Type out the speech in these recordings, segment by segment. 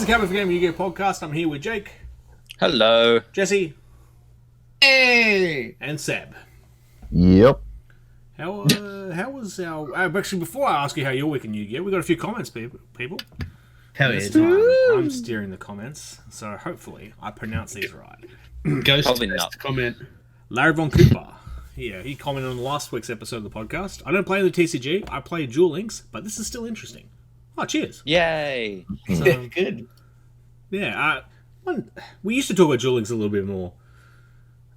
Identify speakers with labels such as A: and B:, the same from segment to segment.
A: is the Cowboy4Game Yugioh Podcast. I'm here with Jake.
B: Hello.
A: Jesse.
C: Hey!
A: And Seb.
D: Yep.
A: How was our... actually, before I ask you how your week in Yu-Gi-Oh, we got a few comments, people.
C: Hell
A: This
C: yeah.
A: time, I'm steering the comments, so hopefully I pronounce these right.
C: Ghost
B: Probably
C: test
B: not.
C: comment.
A: Larry Von Cooper. Yeah, he commented on last week's episode of the podcast. I don't play the TCG, I play Duel Links, but this is still interesting. Oh, cheers.
B: Yay.
A: So,
C: Good.
A: yeah, we used to talk about Duel Links a little bit more.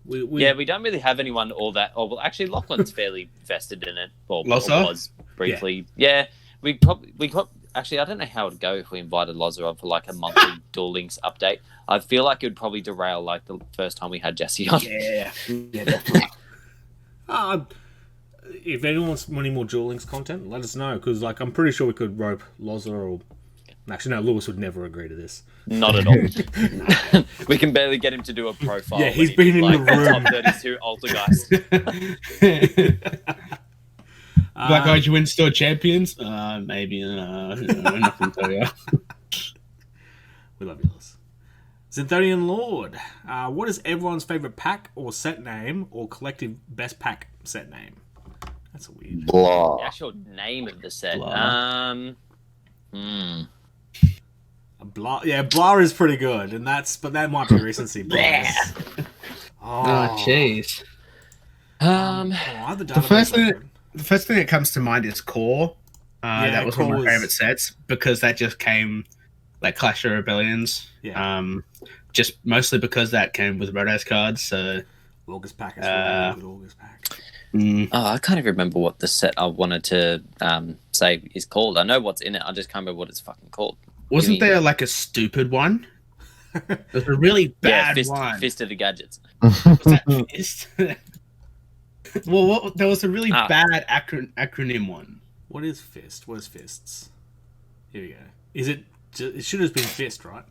A: We
B: don't really have anyone all that. Oh, well, actually, Lachlan's fairly vested in it. Or
C: Loza?
B: was briefly. Yeah, actually, I don't know how it would go if we invited Loza on for like a monthly Duel Links update. I feel like it would probably derail like the first time we had Jesse on.
C: Yeah. Yeah, definitely.
A: If anyone wants any more Duel Links content, let us know, because like I'm pretty sure we could rope Loza or... Actually, no, Lewis would never agree to this.
B: Not at all. We can barely get him to do a profile.
A: Yeah, he's
B: when
A: been in
B: like,
A: the room.
B: Top 32 Altergeist.
C: Black Eyed Win Store champions? Maybe. Nothing to tell you.
A: We love you, Lewis. Zinthonian Lord. What is everyone's favourite pack or set name or collective best pack set name? That's a weird.
D: Blah.
B: The actual name of the set.
C: Blah.
A: Blah, yeah, Blah is pretty good, but that might be recency bias.
C: Oh, jeez.
A: The
C: The first thing that comes to mind is Core. That was one of my favorite sets because that just came like Clash of Rebellions.
A: Yeah.
C: Just mostly because that came with Rodas cards. So
A: August pack is really good. August pack.
B: I can't even remember what the set I wanted to say is called. I know what's in it. I just can't remember what it's fucking called.
C: Wasn't there like a stupid one? There's a really bad one.
B: Fist of the Gadgets.
C: Was that Fist? Well, there was a really bad acronym one.
A: What is Fist? What is Fists? Here we go. Is it? It should have been Fist, right?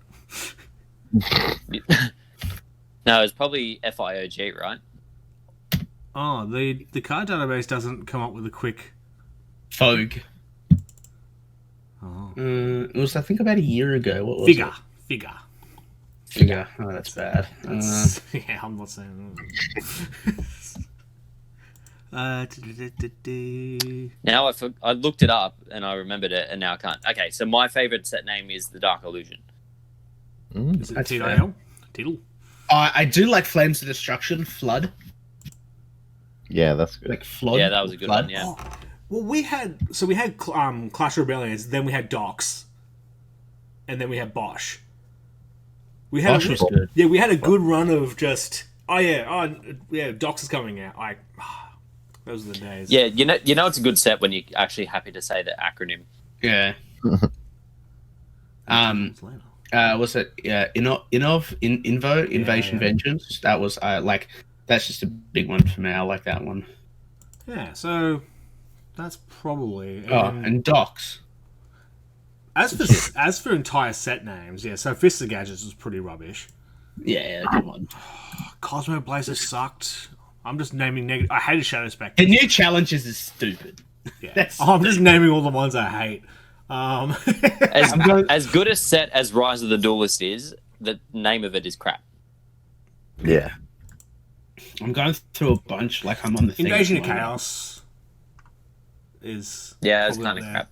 B: No, it's probably FIOG, right?
A: Oh, the card database doesn't come up with a quick...
C: Fogue.
A: Oh.
C: It was, I think, about a year ago. What was
A: Figure.
C: it? Figure. Oh, that's bad.
A: Yeah, I'm not saying...
B: Now I looked it up and I remembered it, and now I can't. Okay, so my favorite set name is the Dark Illusion.
A: Is it TDL? Tiddle?
C: I do like Flames of Destruction, Flood.
D: Yeah, that's good.
C: Like Flood.
B: Yeah, that was a good one, yeah.
A: Oh, well, we had Clash of Rebellions, then we had Docs, and then we had Bosch.
C: Bosch was good.
A: Yeah, we had a good run of just... Docs is coming out. Those are the days.
B: Yeah, you know it's a good set when you're actually happy to say the acronym.
C: Yeah. Was it Invo Invasion Vengeance? That was that's just a big one for me. I like that one.
A: Yeah, so that's probably
C: and Docs.
A: As for entire set names, yeah. So Fist of Gadgets was pretty rubbish.
C: Yeah, good one.
A: Cosmo Blazer sucked. I'm just naming negative. I hated Shadow Spectre.
C: The new challenges is stupid.
A: Yeah. I'm just naming all the ones I hate.
B: As good a set as Rise of the Duelist is, the name of it is crap.
D: Yeah.
C: I'm going through a bunch. Like I'm on the thing.
A: Invasion of Chaos is
B: it's kind of crap.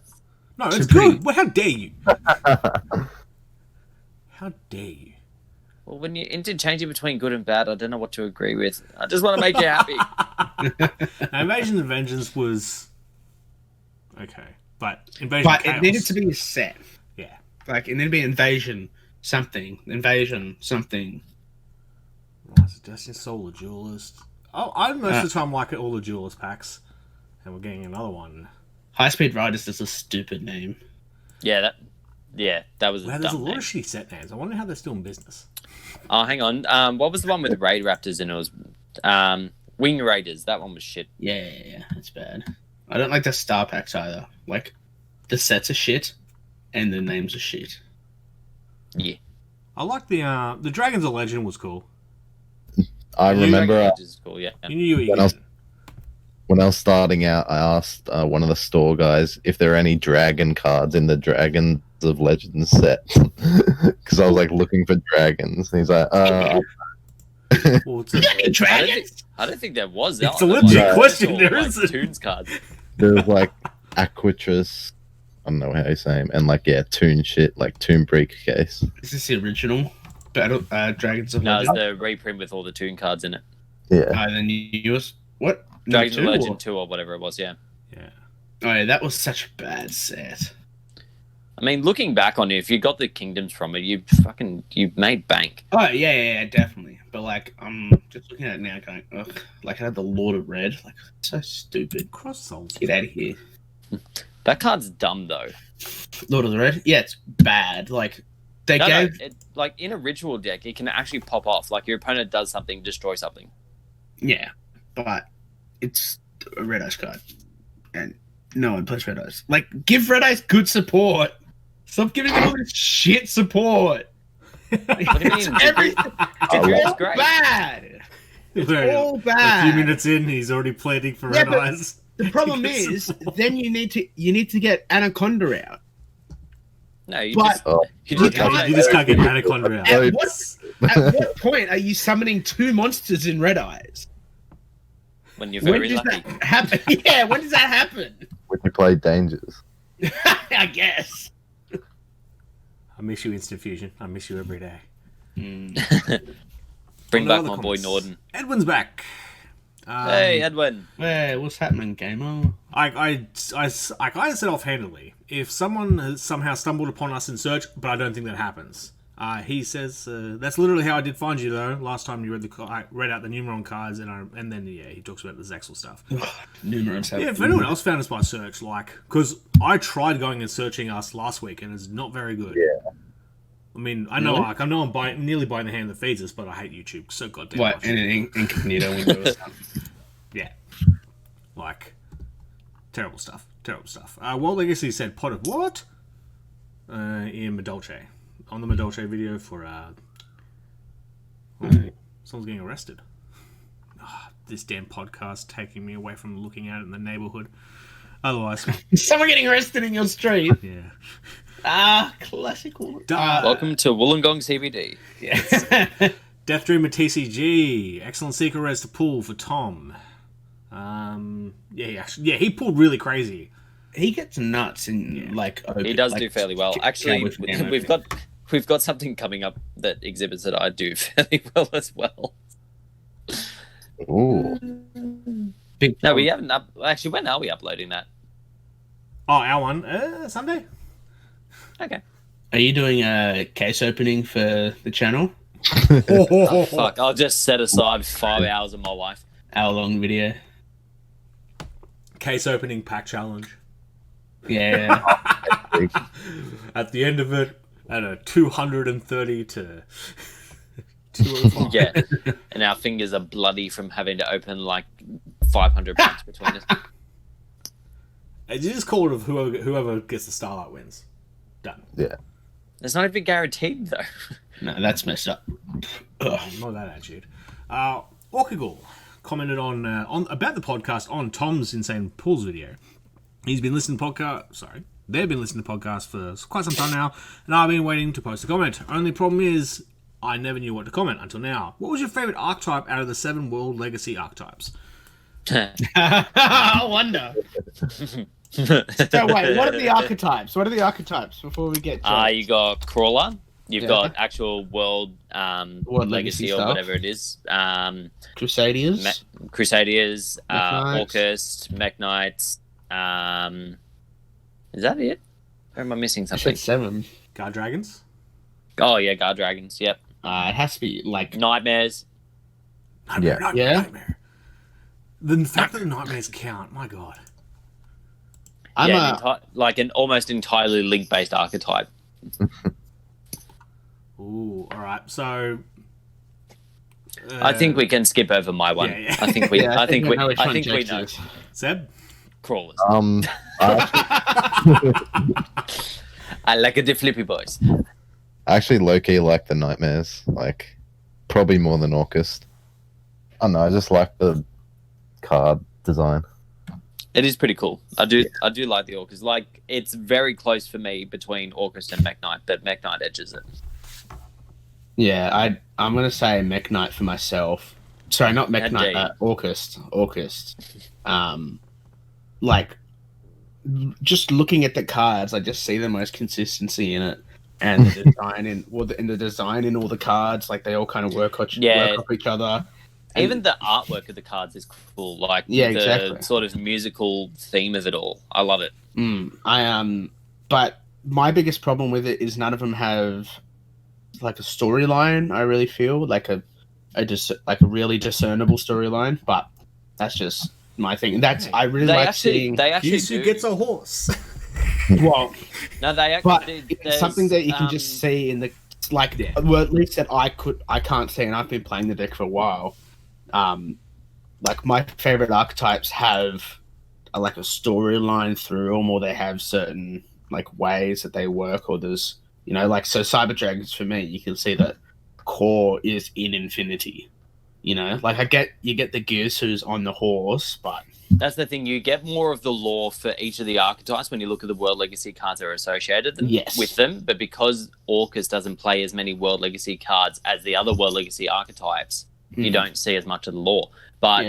A: No, it's good. Well, how dare you? How dare you?
B: Well, when you interchange it between good and bad, I don't know what to agree with. I just want to make you happy.
A: Now, Invasion of Vengeance was okay, but Invasion of Chaos,
C: it needed to be a set.
A: Yeah,
C: like it needed to be Invasion something.
A: Rise of Destiny, Solar Duelist. Oh, I most of the time like all the Duelist packs, and we're getting another one.
C: High Speed Riders is a stupid name.
B: That was
A: Wow,
B: a
A: there's a
B: dumb
A: lot
B: name.
A: of shitty set names. I wonder how they're still in business.
B: Oh, hang on. What was the one with the Raid Raptors and it was Wing Raiders? That one was shit.
C: Yeah, that's bad. I don't like the star packs either. Like, the sets are shit, and the names are shit.
B: Yeah.
A: I like the Dragons of Legend was cool.
D: I remember
B: Raid Raptors is cool, yeah.
A: You knew what you were getting.
D: when I was starting out, I asked one of the store guys if there are any dragon cards in the Dragon of Legends set because I was like looking for dragons. And he's like,
A: Well, it's
C: You got
A: a,
C: any dragons?
B: I don't think there was.
A: It's a legit question, there
B: like,
A: isn't.
B: Toons cards.
D: there's like Aquitrus, I don't know how you say him, and like Toon shit, like Toon briefcase.
C: Is this the original Battle Dragons of
B: No, it's
C: Legend?
B: the reprint with all the Toon cards in it.
D: Yeah,
C: Then yours. What?
B: Dragons of
C: Number two,
B: Legend 2 or whatever it was, yeah.
A: yeah.
C: Oh yeah, that was such a bad set.
B: I mean, looking back on it, if you got the kingdoms from it, you made bank.
C: Oh yeah, definitely. But like, I'm just looking at it now, going, ugh. Like I had the Lord of Red, like so stupid.
A: Cross souls.
C: Get out of here.
B: That card's dumb though.
C: Lord of the Red? Yeah, it's bad. Like they
B: No,
C: gave.
B: it, like in a ritual deck, it can actually pop off. Like your opponent does something, destroy something.
C: Yeah, but it's a Red Eyes card, and no one plays Red Eyes. Like, give Red Eyes good support. Stop giving them all this shit support.
B: What do you mean?
C: Everything.
B: It's
C: All
B: great.
C: bad. It's all
A: A
C: bad.
A: few minutes in, he's already planning for
C: Yeah,
A: red
C: but-
A: eyes.
C: The problem is, then you need to get Anaconda out.
B: No, you
C: But-
B: just
D: Oh,
B: you
C: You
B: just
C: can't-
A: You just can't get Anaconda out.
C: At what point are you summoning two monsters in Red Eyes?
B: when you're
C: When
B: very
C: does
B: lucky.
C: that happen? Yeah, when does that happen?
D: when you play Dangers.
C: I guess.
A: I miss you, Instant Fusion. I miss you every day.
B: Bring
A: On the
B: back
A: other
B: my boy
A: comments.
B: Norden.
A: Edwin's back.
B: Hey, Edwin.
C: Hey, what's happening, gamer?
A: I kind of said offhandedly, if someone has somehow stumbled upon us in search, but I don't think that happens. He says, that's literally how I did find you, though. Last time you read out the Numeron cards, and then he talks about the Zexal stuff.
C: Numerous.
A: Yeah, if anyone else found us by search, because I tried going and searching us last week, and it's not very good.
D: Yeah.
A: I mean, I know,
C: Really?
A: I'm nearly buying the hand that feeds us, but I hate YouTube so goddamn
C: What?
A: much.
C: In an incognito window or something.
A: Yeah. Terrible stuff. World Legacy said pot of what? In Medolce. On the Medolce video for, someone's getting arrested. This damn podcast taking me away from looking at it in the neighborhood. Otherwise,
C: Someone getting arrested in your street.
A: yeah.
C: Classical.
B: Welcome to Wollongong CBD.
C: Yeah.
A: Death Dream at TCG. Excellent secret res to pull for Tom. He pulled really crazy.
C: He gets nuts in open,
B: He does do fairly well. Actually,
C: Cowboy4Game
B: we've got something coming up that exhibits that I do fairly well as well.
D: Ooh.
C: Big
B: No, we haven't. Actually, when are we uploading that?
A: Oh, our one. Sunday?
B: Okay.
C: Are you doing a case opening for the channel?
B: Oh, fuck! I'll just set aside 5 hours of my life.
C: Hour-long video.
A: Case opening pack challenge.
C: Yeah.
A: At the end of it, at a 230 to 205.
B: Yeah, and our fingers are bloody from having to open like 500 packs between us.
A: You just call it of whoever gets the Starlight wins. Done.
D: Yeah.
B: It's not even guaranteed though.
C: No, that's messed up. Ugh.
A: Not that attitude. Orkagul commented on about the podcast on Tom's Insane Pools video. He's been listening to they've been listening to podcasts for quite some time now, and I've been waiting to post a comment. Only problem is, I never knew what to comment until now. What was your favourite archetype out of the 7 World Legacy archetypes?
C: I wonder. So wait, what are the archetypes? What are the archetypes before we get to
B: You got Crawler. You've
C: Yeah.
B: got actual World
C: World
B: Legacy or
C: stuff.
B: whatever it is.
C: Crusaders?
B: Crusaders,
C: Mech Knights.
B: Orcust, Mech Knights. Is that it? Or am I missing
C: I
B: something?
C: said 7.
A: Guard Dragons?
B: Oh yeah, Guard Dragons. Yep.
C: It has to be like
B: Nightmares.
A: Nightmare,
D: Yeah.
A: nightmare,
C: Yeah?
A: nightmare. The fact that nightmares count, my god.
C: I'm
B: An almost entirely link-based archetype.
A: Ooh, alright, so...
B: I think we can skip over my one.
A: yeah.
B: I think we.
C: yeah,
B: I think we.
C: know which
B: I
C: one
B: think we
C: Jake's
B: know.
C: is.
A: Seb?
B: Crawlers. I like the flippy boys.
D: I actually low-key like the Nightmares, like probably more than Orcust. I don't know, I just like the card design.
B: It is pretty cool. I do like the Orcust. Like, it's very close for me between Orcust and Mech Knight, but Mech Knight edges it.
C: Yeah, I'm gonna say Mech Knight for myself. Sorry, not Mech
B: How
C: Knight.
B: dare
C: Orcust. Like, just looking at the cards, I just see the most consistency in it, and the design in all the cards, like they all kind of work off each other. And
B: even the artwork of the cards is cool. Like,
C: exactly.
B: Sort of musical theme of it all. I love it.
C: But my biggest problem with it is none of them have like a storyline. I really feel like a really discernible storyline, but that's just my thing. I really like seeing.
B: They actually
A: Yusu gets a horse.
C: Well,
B: no, they
C: but
B: actually.
C: it's something that you can just see in the well, at least that I can't see, and I've been playing the deck for a while. Like my favorite archetypes have a storyline through them, or they have certain like ways that they work, or there's like so Cyber Dragons for me, you can see that core is in Infinity. Like you get the Gears who's on the horse, but
B: that's the thing. You get more of the lore for each of the archetypes when you look at the World Legacy cards that are associated with them. But because Orcust doesn't play as many World Legacy cards as the other World Legacy archetypes, you don't see as much of the lore. But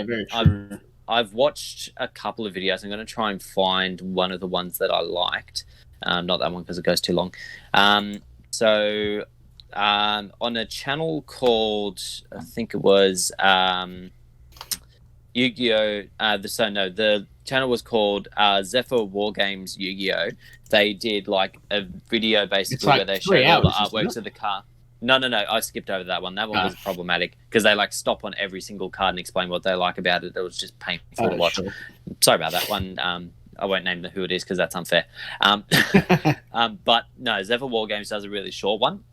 B: I've watched a couple of videos. I'm going to try and find one of the ones that I liked. Not that one because it goes too long. So on a channel called, I think it was Yu-Gi-Oh! The channel was called Cowboy4Game Yugioh. They did like a video basically where they showed all the artworks of the card. No, I skipped over that one. That one was problematic because they stop on every single card and explain what they like about it. It was just painful to watch. Sure. Sorry about that one. I won't name who it is because that's unfair. But no, Zephyr War Games does a really short one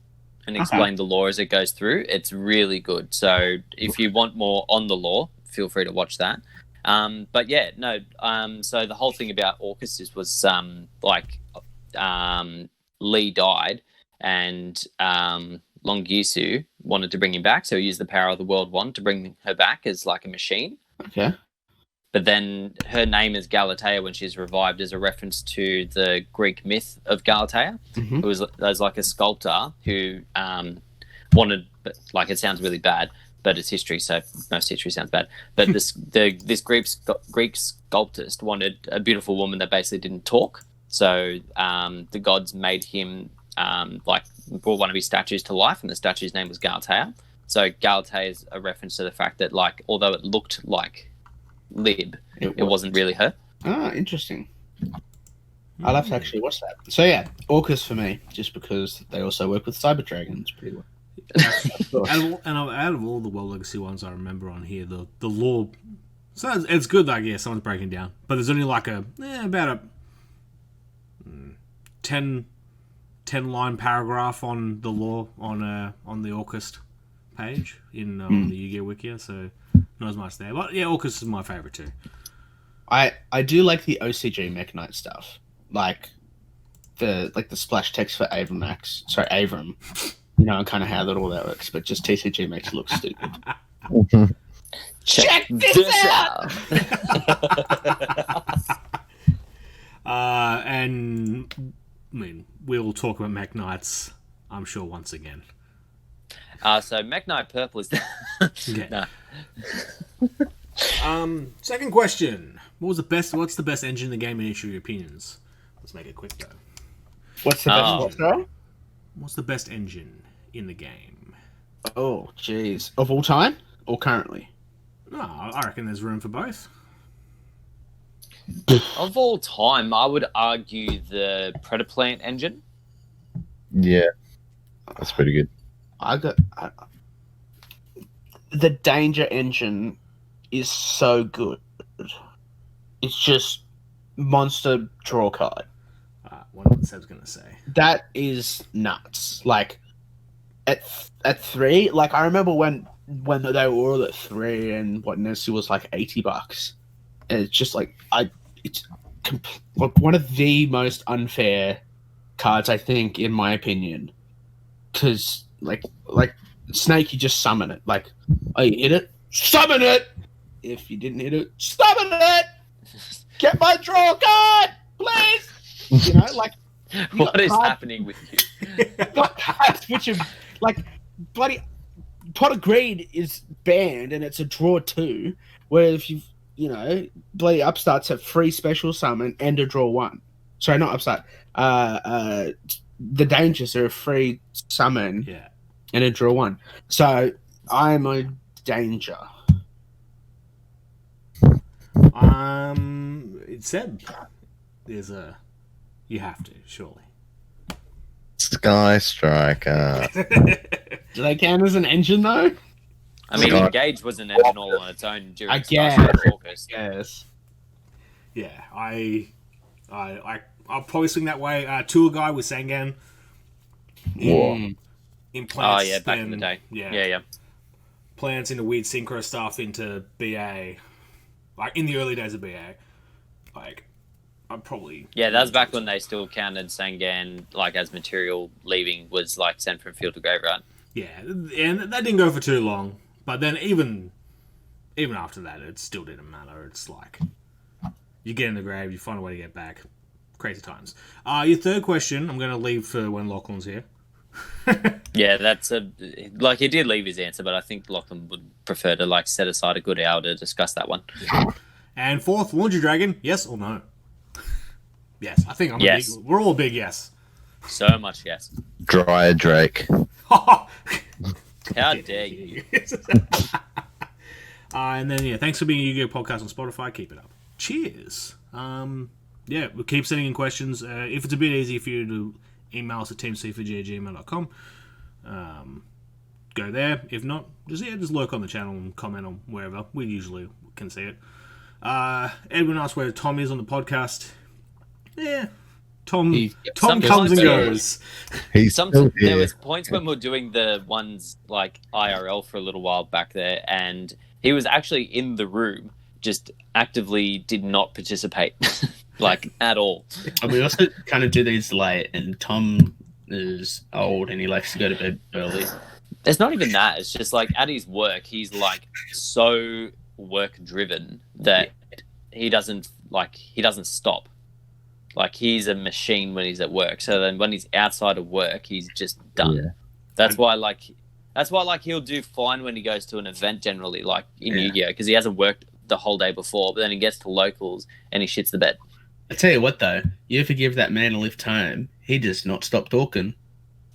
B: and explain the lore as it goes through. It's really good. So if you want more on the lore, feel free to watch that. But yeah, no. So the whole thing about Orcust was Lee died and Longisu wanted to bring him back, so he used the power of the World Wand to bring her back as like a machine.
C: Okay.
B: But then her name is Galatea when she's revived as a reference to the Greek myth of Galatea, who was like a sculptor who wanted, like, it sounds really bad, but it's history, so most history sounds bad. But this Greek sculptist wanted a beautiful woman that basically didn't talk. So the gods made him brought one of his statues to life, and the statue's name was Galatea. So Galatea is a reference to the fact that, like, although it looked like Lib, it wasn't really her.
C: Ah, interesting. I'll have to actually watch that. So yeah, Orcust for me, just because they also work with Cyber Dragons pretty well.
A: Out of all the World Legacy ones I remember on here, the lore, so it's good. Like, yeah, someone's breaking down, but there's only like about a 10 line paragraph on the lore on the Orcust page in the Yu-Gi-Oh! Wikia, so not as much there. But yeah, Orcust is my favourite too.
C: I do like the OCG Mech Knight stuff, like the splash text for Avram. And kind of how all that works, but just TCG makes it look stupid. Check this out!
A: And I mean, we'll talk about Mech Knights, I'm sure, once again.
B: So Mech Knight Purple is...
A: Okay. No. Second question. What's the best engine in the game in each of your opinions? Let's make it quick, though.
C: What's the best one?
A: What's the best engine in the game?
C: Oh, jeez. Of all time? Or currently?
A: No, I reckon there's room for both.
B: Of all time, I would argue the Predaplant engine.
D: Yeah, that's pretty good.
C: The Danger engine is so good. It's just monster draw card.
A: What Seb's gonna say?
C: That is nuts. Like at 3, like I remember when they were all at 3 and what Nessie was like $80. And it's just like it's one of the most unfair cards, I think, in my opinion. Because like Snake, you just summon it. Like, oh, you hit it, summon it. If you didn't hit it, summon it. Get my draw card, please. You know, like
B: what is happening with you?
C: got cards which are like bloody Pot of Greed is banned and it's a draw 2. Where if you know, bloody Upstarts have free special summon and a draw 1. Sorry, not Upstart. The Dangers are a free summon and a draw 1. So I'm a Danger.
A: It said there's a. You have to, surely.
D: Sky Striker.
C: Do they count as an engine though?
B: I mean, Engage was an engine all on its own during
C: I guess.
B: Focus.
C: Yes.
A: Yeah, I'll probably swing that way. Tour guy with Sangan. In plants.
B: Oh yeah, back in the day. Yeah.
A: Plants into weird synchro stuff into BA. Like in the early days of BA. Like I'm probably
B: that was back when they still counted Sangan like as material leaving was like sent from field to grave, right?
A: Yeah, and that didn't go for too long. But then even after that, it still didn't matter. It's like you get in the grave, you find a way to get back. Crazy times. Your third question, I'm going to leave for when Lachlan's here.
B: Yeah, that's like he did leave his answer, but I think Lachlan would prefer to like set aside a good hour to discuss that one.
A: Yeah. And fourth, Laundry Dragon, yes or no? Yes, I think we're all big yes.
B: So much yes.
D: Dryer Drake.
B: How dare you?
A: And then thanks for being a Yu-Gi-Oh podcast on Spotify. Keep it up. Cheers. We'll keep sending in questions. If it's a bit easier for you to email us at teamc4g@gmail.com, go there. If not, just lurk on the channel and comment on wherever. We usually can see it. Edwin asked where Tom is on the podcast. Yeah. Tom comes and goes.
B: There was points when we were doing the ones like IRL for a little while back there, and he was actually in the room, just actively did not participate, like at all.
C: We also kind of do these late, and Tom is old and he likes to go to bed early.
B: It's not even that. It's just like at his work, he's like so work driven that he doesn't stop. Like he's a machine when he's at work. So then when he's outside of work, he's just done. Yeah. That's why he'll do fine when he goes to an event generally, like in Yu-Gi-Oh, because he hasn't worked the whole day before. But then he gets to locals and he shits the bed.
C: I tell you what, though, you ever give that man a lift home, he does not stop talking.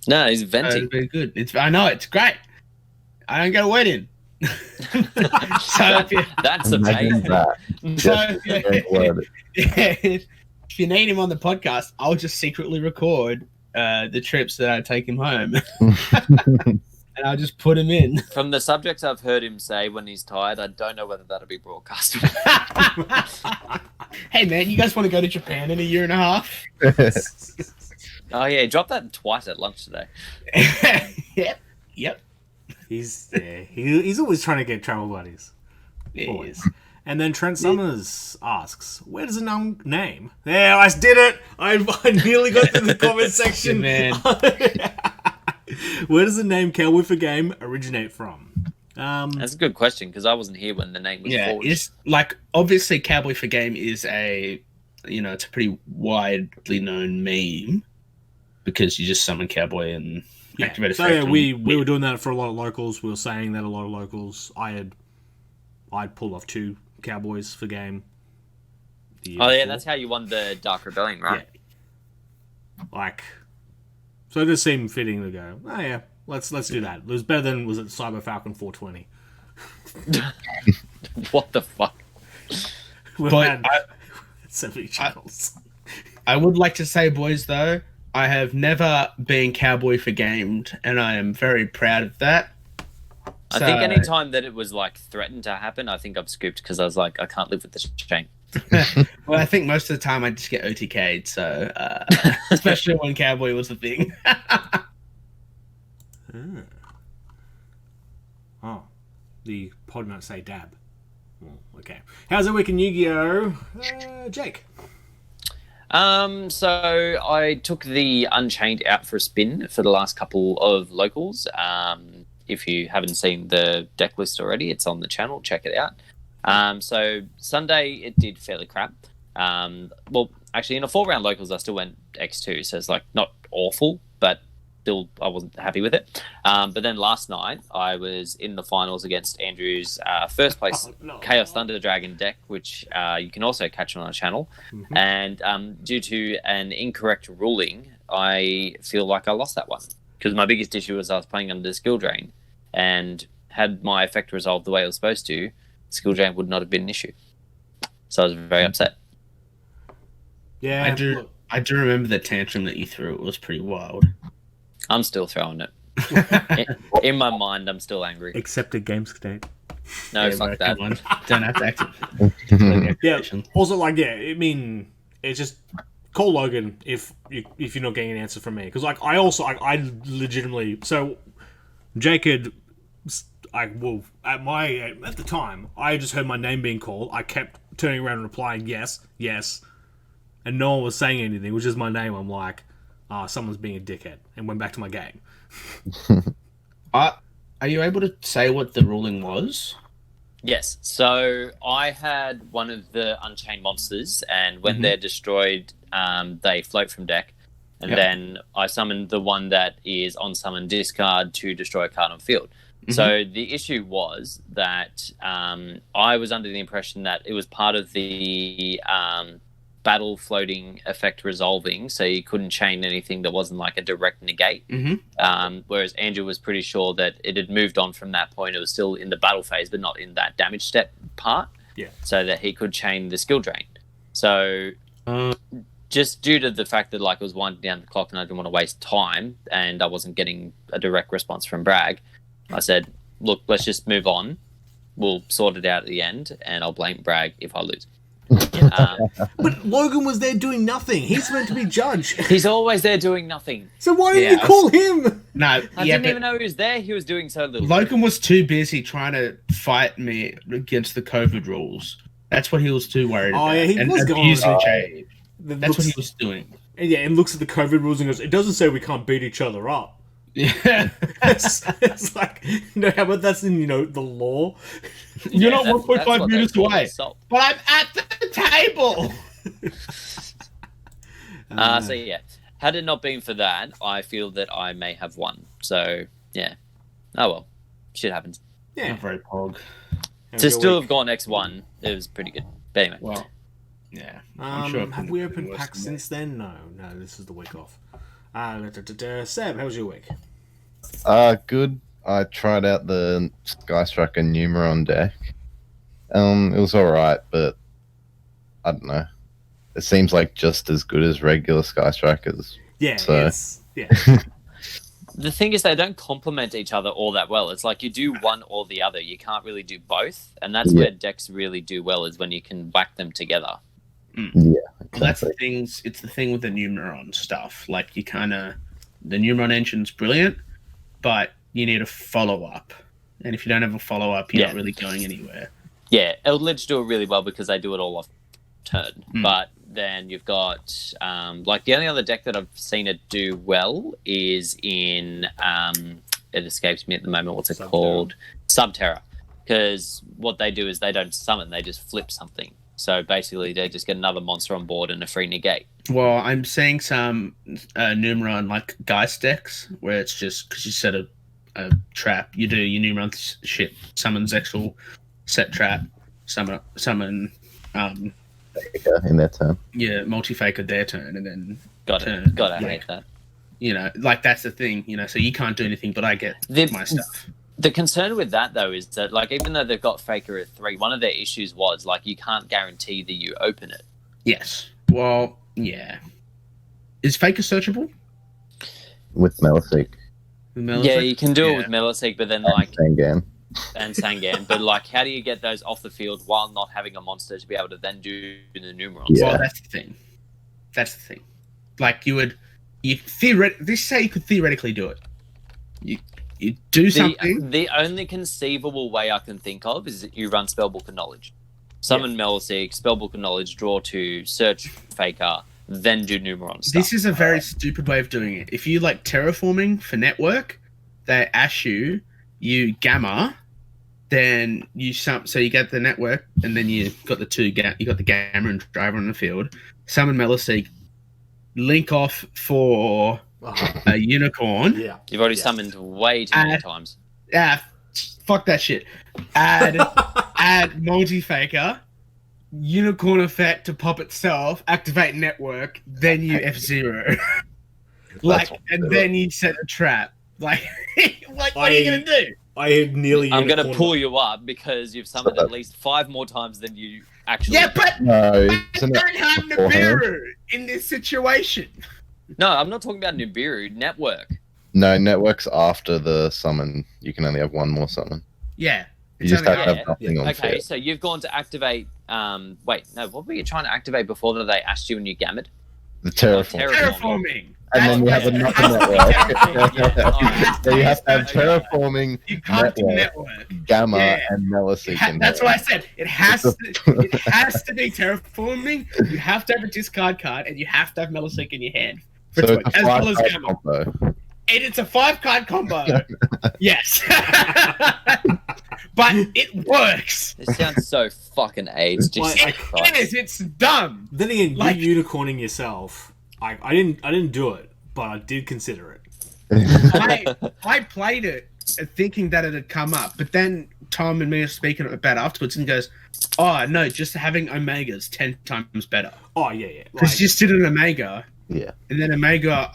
B: No, he's venting.
C: Very good. I know it's great. I don't get a word in.
B: That's amazing.
C: If you need him on the podcast, I'll just secretly record the trips that I take him home. And I'll just put him in.
B: From the subjects I've heard him say when he's tired, I don't know whether that'll be broadcast.
C: Hey, man, you guys want to go to Japan in a year and a half?
B: Oh, yeah, he dropped that twice at lunch today.
C: Yep.
A: He's always trying to get travel buddies.
C: Always.
A: And then Trent Summers asks, where does the name? There, I did it! I nearly got to the comment section.
C: Man.
A: Where does the name Cowboy4Game originate from?
B: That's a good question, because I wasn't here when the name was forged.
C: It's like, obviously Cowboy4Game is it's a pretty widely known meme, because you just summon Cowboy and activate a
A: So we were doing that for a lot of locals. We were saying that a lot of locals. I'd pulled off 2 Cowboys for game.
B: That's how you won the Dark Rebellion, right?
A: Yeah. So it just seemed fitting to go, let's do that. It was better than, was it Cyber Falcon 420?
B: What the fuck?
A: But 70 channels.
C: I would like to say, boys, though, I have never been Cowboy4Gamed, and I am very proud of that.
B: I think any time that it was like threatened to happen, I think I've scooped because I was like, I can't live with this shame.
C: Well, I think most of the time I just get OTK'd, so especially when Cowboy was the thing.
A: Oh, the pod notes say dab. Oh, okay. How's it week in Yu-Gi-Oh? Jake?
B: So I took the Unchained out for a spin for the last couple of locals. If you haven't seen the deck list already, it's on the channel. Check it out. So Sunday, it did fairly crap. Well, actually, in a 4-round locals, I still went X2, so it's like not awful, but still I wasn't happy with it. But then last night, I was in the finals against Andrew's first place Chaos Thunder Dragon deck, which you can also catch on our channel. Mm-hmm. And due to an incorrect ruling, I feel like I lost that one. Because my biggest issue was I was playing under skill drain, and had my effect resolved the way it was supposed to, skill drain would not have been an issue. So I was very upset.
C: Yeah, I do remember the tantrum that you threw. It was pretty wild.
B: I'm still throwing it. in my mind, I'm still angry.
A: Except at game state.
B: No, fuck that.
C: Don't have to act.
A: Yeah. Also, like, I mean, it's just call Logan if you're not getting an answer from me, because like I legitimately, so Jake had at the time I just heard my name being called. I kept turning around and replying yes, and no one was saying anything, which is my name. I'm like, someone's being a dickhead, and went back to my game.
C: Are you able to say what the ruling was?
B: Yes. So I had one of the Unchained monsters, and when they're destroyed, they float from deck. And then I summoned the one that is on summon discard to destroy a card on field. So the issue was that I was under the impression that it was part of the battle floating effect resolving, so you couldn't chain anything that wasn't like a direct negate. Whereas Andrew was pretty sure that it had moved on from that point. It was still in the battle phase, but not in that damage step part. Yeah. So that he could chain the skill drain. So just due to the fact that like it was winding down the clock and I didn't want to waste time, and I wasn't getting a direct response from Bragg, I said, look, let's just move on. We'll sort it out at the end, and I'll blame Bragg if I lose.
A: But Logan was there doing nothing. He's meant to be judge.
B: He's always there doing nothing.
A: So why didn't you call him?
C: No,
B: I didn't even know he was there. He was doing so little.
C: Logan was too busy trying to fight me against the COVID rules. That's what he was too worried about.
A: Yeah, he was going
C: on. That's what he was doing.
A: Yeah, and looks at the COVID rules and goes, it doesn't say we can't beat each other up.
C: Yeah.
A: it's like, no, how about that's in, the law?
C: You're not 1.5 minutes away. But I'm at the table!
B: So, yeah. Had it not been for that, I feel that I may have won. So, yeah. Oh, well. Shit happens.
A: Yeah.
C: Not very pog.
B: To still have gone X1, it was pretty good. But anyway.
C: Well, yeah.
A: I'm sure have we opened packs since then? No, this is the week off. Seb, how was your week?
D: Good. I tried out the Skystriker Numeron deck. It was alright, but I don't know. It seems like just as good as regular Skystrikers.
A: Yeah,
D: so.
A: Yeah.
B: The thing is, they don't complement each other all that well. It's like you do one or the other. You can't really do both, and that's where decks really do well, is when you can whack them together.
D: Yeah, exactly.
C: Well, that's the thing. It's the thing with the Numeron stuff. Like the Numeron engine's brilliant, but you need a follow up, and if you don't have a follow up, you're not really going anywhere.
B: Yeah, Eldritch do it really well because they do it all off turn. But then you've got like the only other deck that I've seen it do well is in it escapes me at the moment. What's it called? Subterra. Because what they do is they don't summon; they just flip something. So basically, they just get another monster on board and a free negate. Well,
C: I'm seeing some Numeron like Geist decks where it's just because you set a trap, you do your Numeron shit, summon Zexal, set trap, summon
D: Faker in their turn.
C: Yeah, multi-faker their turn, and then
B: I hate that.
C: Like that's the thing, so you can't do anything, but I get my stuff.
B: The concern with that, though, is that, like, even though they've got Faker at 3, one of their issues was, like, you can't guarantee that you open it.
C: Yes. Well, yeah. Is Faker searchable?
D: With Meliseek.
B: Yeah, you can do it with Meliseek, but then, like...
D: Sangan.
B: And Sangan. But, like, how do you get those off the field while not having a monster to be able to then do the Numeron?
C: Yeah. Well, that's the thing. Like, this say you could theoretically do it. You do something.
B: The only conceivable way I can think of is that you run Spellbook of Knowledge. Summon Meliseek, Spellbook of Knowledge, draw 2, search Faker, then do Numeron stuff.
C: This is a very stupid way of doing it. If you like terraforming for network, they ash you gamma, then you get the network, and then you got you got the Gamma and Driver on the field. Summon Meliseek, link off for a Unicorn.
A: Yeah.
B: You've already summoned way too many times.
C: Yeah, fuck that shit. Add Multi-Faker, Unicorn effect to pop itself, activate network, then you F-Zero. Then you set a trap. What are you going to do?
B: I'm going to pull you up because you've summoned at least 5 more times than you actually...
C: Yeah, but
D: no,
C: I don't have Nibiru in this situation.
B: No, I'm not talking about Nibiru. Network.
D: No, network's after the summon. You can only have one more summon.
C: Yeah.
D: You just have to have nothing on
B: Okay,
D: fit.
B: so you've gone to activate... wait, no, what were you trying to activate before that they asked you and you gammed?
D: The terraforming.
C: Terraforming.
D: And then you have another network. So you have to have terraforming, network, Gamma, and Meliseek.
C: That's what I said. It has to be terraforming. You have to have a discard card, and you have to have Meliseek in your hand.
D: So it's a 5-card combo.
C: And it's a 5-card combo. Yes. But it works.
B: It sounds so fucking AIDS.
C: It is. It's dumb.
A: Then again, you unicorning yourself. I didn't do it, but I did consider it.
C: I played it thinking that it had come up, but then Tom and me are speaking about it afterwards, and he goes, "Oh no, just having Omega's 10 times better."
A: Oh yeah.
C: Because you just did an Omega.
D: Yeah.
C: And then Omega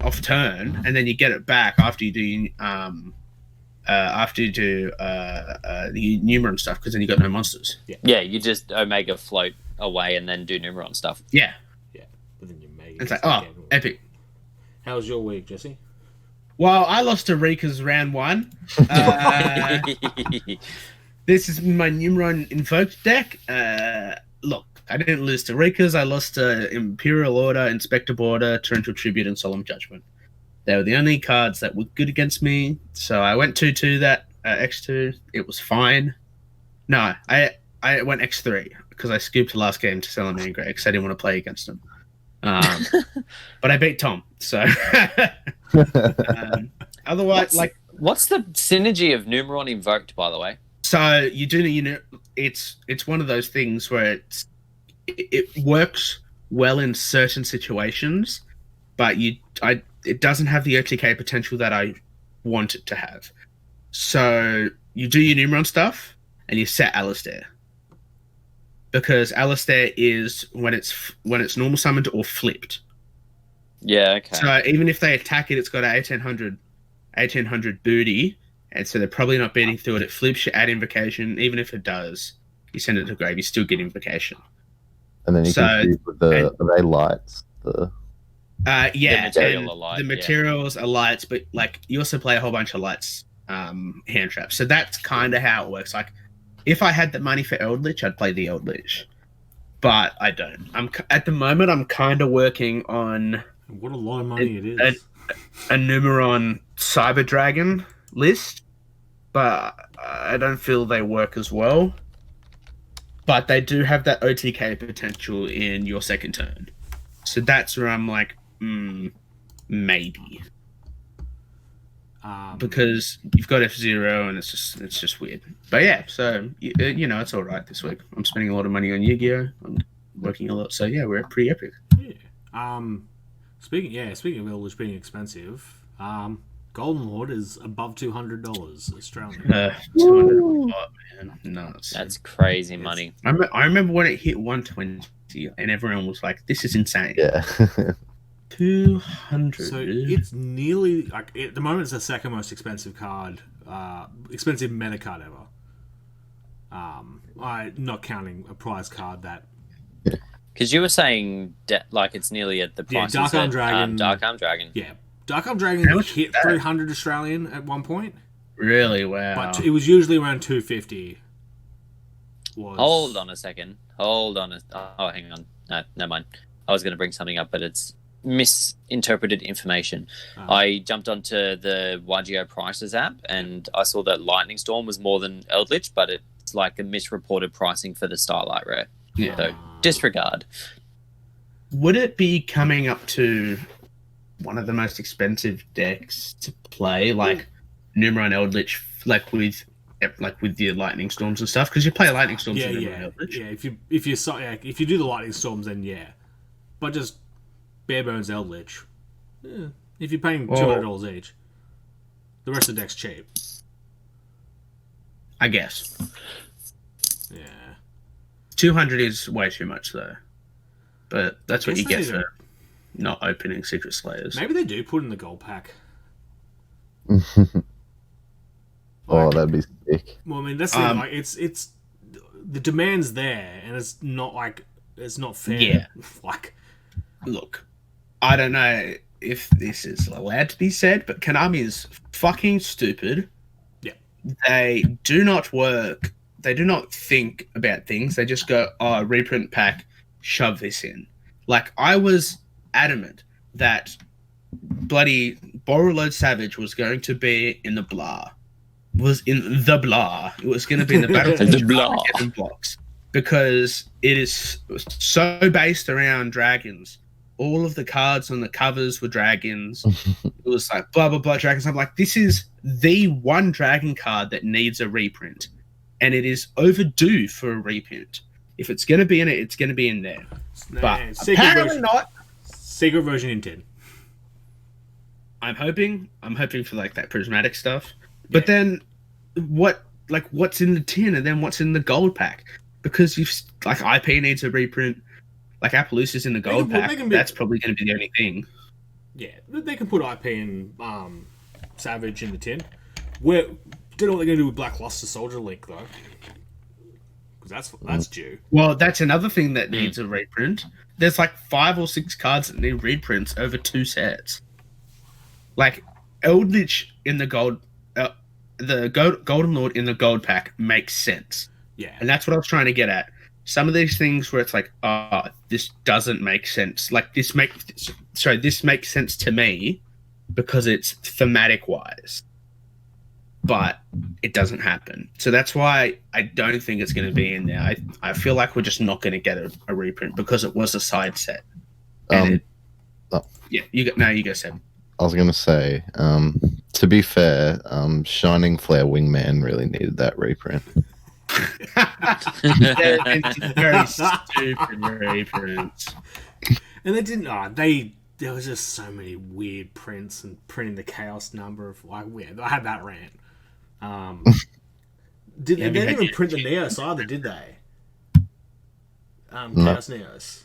C: off turn, and then you get it back after you do the Numeron stuff, because then you got no monsters.
B: Yeah, you just Omega float away and then do Numeron stuff.
C: Yeah.
A: But then you make
C: it's like, epic.
A: How was your week, Jesse?
C: Well, I lost to Rika's round 1. This is my Numeron invoked deck. Look, I didn't lose to Rika's. I lost to Imperial Order, Inspector Border, Torrential Tribute, and Solemn Judgment. They were the only cards that were good against me. So I went 2-2 that X2. It was fine. No, I went X3 because I scooped the last game to Salome and Greg because I didn't want to play against them. But I beat Tom, so otherwise,
B: what's the synergy of Numeron invoked, by the way?
C: So you do, it's one of those things where it works well in certain situations, but it doesn't have the OTK potential that I want it to have. So you do your Numeron stuff and you set Alistair. Because Alistair is when it's normal summoned or flipped.
B: Yeah, okay.
C: So even if they attack it, it's got a 1800 booty, and so they're probably not beating through it. It flips, you add invocation. Even if it does, you send it to grave, you still get invocation.
D: And then you can choose with the ray lights. The
C: materials are lights, but you also play a whole bunch of lights hand traps. So that's kind of how it works. If I had the money for Eldritch, I'd play the Eldritch, but I don't. At the moment, I'm kind of working on
A: what a lot of money it is.
C: A Numeron Cyber Dragon list, but I don't feel they work as well. But they do have that OTK potential in your second turn, so that's where I'm like, maybe. Because you've got F-Zero and it's just weird. But yeah, so it's all right this week. I'm spending a lot of money on Yu-Gi-Oh. I'm working a lot, so yeah, we're pretty epic.
A: Yeah. Speaking of Eldritch being expensive, Golden Lord is above $200 Australian.
C: $200, man, nuts.
B: That's crazy money.
C: I remember when it hit 120, and everyone was like, "This is insane."
D: Yeah.
C: 200.
A: So it's nearly at the moment it's the second most expensive card, expensive meta card ever. Not counting a prize card that.
B: Because you were saying it's nearly at the price.
A: Yeah, Dark Arm Dragon.
B: Dark Arm Dragon.
A: Yeah, Dark Arm Dragon hit 300 Australian at one point.
C: Really? Wow.
A: But it was usually around 250.
B: Hold on a second. Oh, hang on. No, never mind. I was going to bring something up, but it's misinterpreted information. I jumped onto the Yugioh prices app and I saw that Lightning Storm was more than Eldritch, but it's like a misreported pricing for the Starlight Rare.
C: Yeah.
B: So disregard.
C: Would it be coming up to one of the most expensive decks to play, like Numeron Eldritch, with like with your lightning storms and stuff, because you play lightning storms.
A: Yeah. If you do the lightning storms, then yeah. But just bare bones Eldritch. Yeah. If you're paying $200 each, the rest of the deck's cheap.
C: I guess.
A: Yeah.
C: 200 is way too much though. But that's what you get for not opening Secret Slayers.
A: Maybe they do put in the gold pack.
D: That'd be sick.
A: Well, I mean, that's the thing, like it's the demand's there, and it's not fair.
C: Yeah.
A: Like,
C: look, I don't know if this is allowed to be said, but Konami is fucking stupid.
A: Yeah.
C: They do not work. They do not think about things. They just go, "Oh, reprint pack, shove this in." Like, I was adamant that bloody Borreload Savage was going to be in the blah. It was in the blah. It was going to be in the Battle
B: the blah
C: box, because it is so based around dragons. All of the cards on the covers were dragons. It was like blah blah blah dragons. I'm like, this is the one dragon card that needs a reprint, and it is overdue for a reprint. If it's going to be in it, it's going to be in there. But apparently not.
A: Secret version in 10.
C: I'm hoping for like that prismatic stuff. But then what's in the tin and then what's in the gold pack? Because you've like IP needs a reprint, like Appaloosa's in the gold pack. That's probably going to be the only thing.
A: Yeah, they can put IP and Savage in the tin. Don't know what they're going to do with Black Luster Soldier Link though, because that's due.
C: Well, that's another thing that needs a reprint. There's like 5 or 6 cards that need reprints over 2 sets. Like Eldritch in the gold. Golden Lord in the gold pack makes sense.
A: Yeah.
C: And that's what I was trying to get at. Some of these things where it's like, this doesn't make sense. Like, this makes sense to me because it's thematic wise. But it doesn't happen. So that's why I don't think it's going to be in there. I feel like we're just not going to get a reprint because it was a side set. You go, Seb.
D: I was going to say, to be fair, Shining Flare Wingman really needed that reprint.
C: It's very stupid reprints.
A: And they didn't. There was just so many weird prints and printing the chaos number of like weird. I had that rant. They didn't even print the Neos either, did they? Chaos Neos.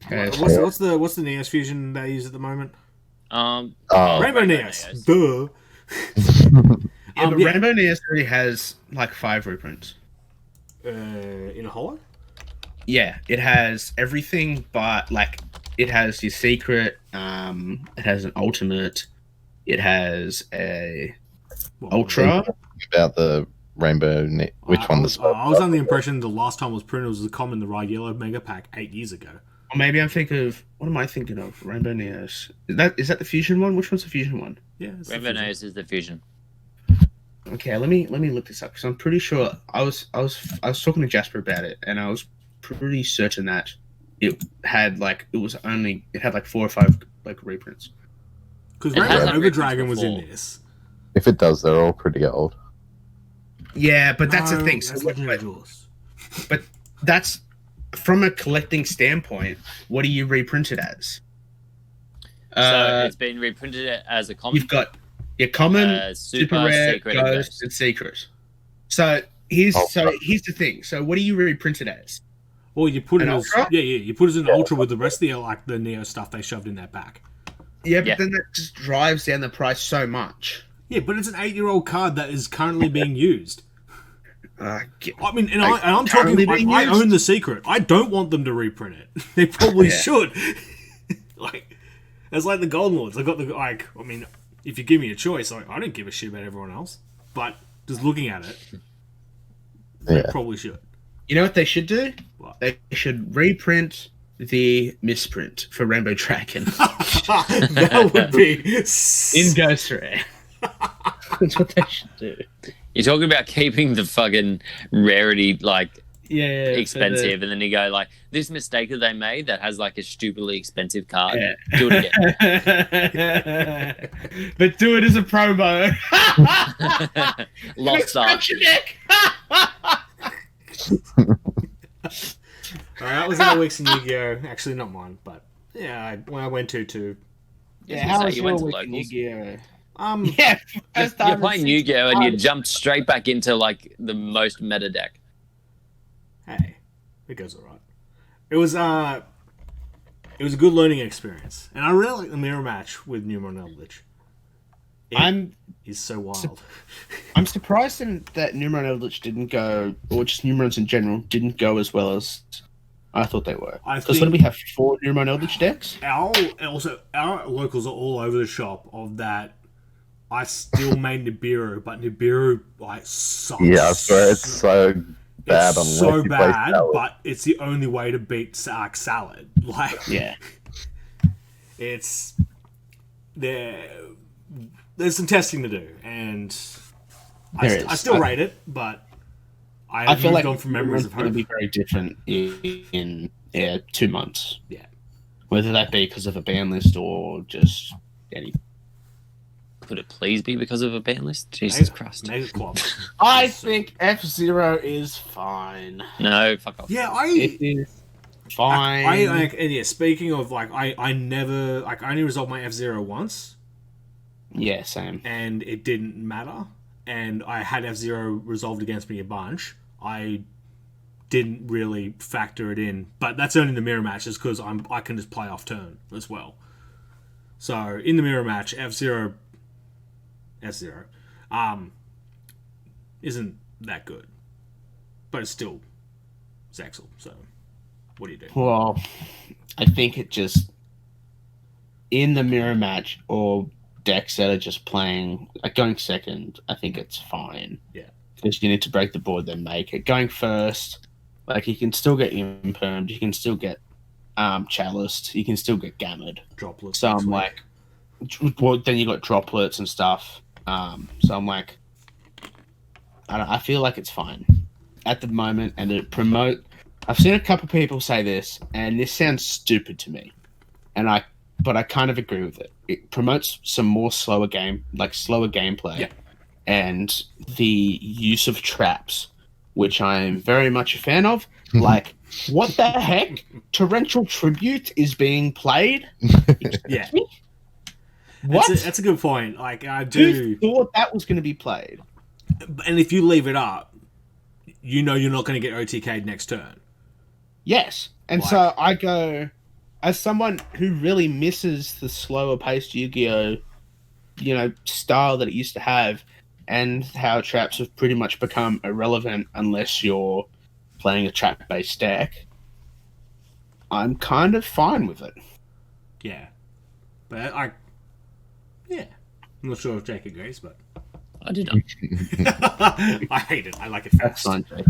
A: What's the Neos fusion they use at the moment? Rainbow Neos. Duh.
C: Rainbow Neos already has like 5 reprints.
A: In a holo?
C: Yeah, it has everything, but like it has your secret. It has an ultimate. It has a ultra.
D: About the Rainbow, which one?
A: I was under the impression the last time it was printed was the common, the Rye Yellow Mega Pack 8 years ago.
C: Or maybe I'm thinking of, what am I thinking of? Rainbow Neos. Is that the fusion one? Which one's the fusion one?
A: Yeah,
B: Rainbow Neos is the fusion.
C: Okay, let me look this up because I'm pretty sure I was talking to Jasper about it, and I was pretty certain that it had like 4 or 5 like reprints.
A: Because Rainbow Overdragon was in this.
D: If it does, they're all pretty old.
C: Yeah, but that's the thing. But that's from a collecting standpoint. What do you reprint it as?
B: So it's been reprinted as a common.
C: You've got your common, super rare,
B: secret,
C: ghost, and secret. So here's the thing. So what do you reprint it as?
A: Well, you put it as you put it as an ultra with the rest of the Neo stuff they shoved in their pack.
C: Yeah, but then that just drives down the price so much.
A: Yeah, but it's an 8-year-old card that is currently being used. I mean, I'm talking like, I own the secret. I don't want them to reprint it. They probably should. It's like the Golden Lords. I got I mean, if you give me a choice, I don't give a shit about everyone else. But just looking at it, they probably should. You know what they should do? What? They should reprint the misprint for Rainbow Dragon. That would be in Ghost Rare. That's what they should do.
B: You're talking about keeping the fucking rarity, like, expensive, and then you go like, this mistake that they made that has like a stupidly expensive card, do it
C: again. But do it as a promo.
B: Lost up.
A: Alright, that was our weeks in Yu-Gi-Oh! Actually, not mine, but yeah, I went to.
C: Yeah, how was
B: you
C: your
B: went to
C: week in
B: locals?
C: Yu-Gi-Oh?
B: You're
C: First time
B: playing Yu-Gi-Oh! And you jumped straight back into like the most meta deck.
A: Hey, it goes alright. It was a good learning experience, and I really like the mirror match with Numeron Eldritch. He's so wild.
C: I'm surprised that Numeron Eldritch didn't go, or just Numerons in general, didn't go as well as I thought they were. Because what do we have, 4 Numeron Eldritch decks?
A: Our locals are all over the shop of that. I still made Nibiru, but Nibiru like sucks.
D: Yeah, I swear it's so bad.
A: It's so bad, but it's the only way to beat Salad. Like,
C: yeah,
A: it's there's some testing to do, and I still rate it, but I feel like on from memories of
C: going to be very different in 2 months.
A: Yeah,
C: whether that be because of a ban list or just any.
B: Could it please be because of a ban list? Jesus Christ!
A: Mega Club.
C: I think F-Zero is fine.
B: No, fuck off.
A: Yeah,
C: it is fine.
A: Speaking of like, I only resolved my F-Zero once.
C: Yeah, same.
A: And it didn't matter. And I had F-Zero resolved against me a bunch. I didn't really factor it in, but that's only in the mirror matches because I can just play off turn as well. So in the mirror match, F-Zero isn't that good, but it's still Zexal. So what do you do?
C: Well, I think it just in the mirror match or decks that are just playing going second, I think it's fine.
A: Yeah,
C: because you need to break the board, then make it. Going first, like you can still get impermed, you can still get chaliced, you can still get gammered.
A: Droplets.
C: So I'm like, well, then you got droplets and stuff. So I'm like, I feel like it's fine at the moment, and it promote. I've seen a couple people say this, and this sounds stupid to me, but I kind of agree with it. It promotes some more slower gameplay, and the use of traps, which I am very much a fan of. Like, what the heck? Torrential Tribute is being played?
A: Yeah.
C: What?
A: That's a good point. Like, I do.
C: Who thought that was going to be played?
A: And if you leave it up, you know you're not going to get OTK'd next turn.
C: Yes. And so I go, as someone who really misses the slower paced Yu-Gi-Oh, style that it used to have, and how traps have pretty much become irrelevant unless you're playing a trap-based deck, I'm kind of fine with it.
A: Yeah. But I'm not sure if Jake agrees, but
B: I do not.
A: I hate it. I like it fast.
C: That's fine, Jake.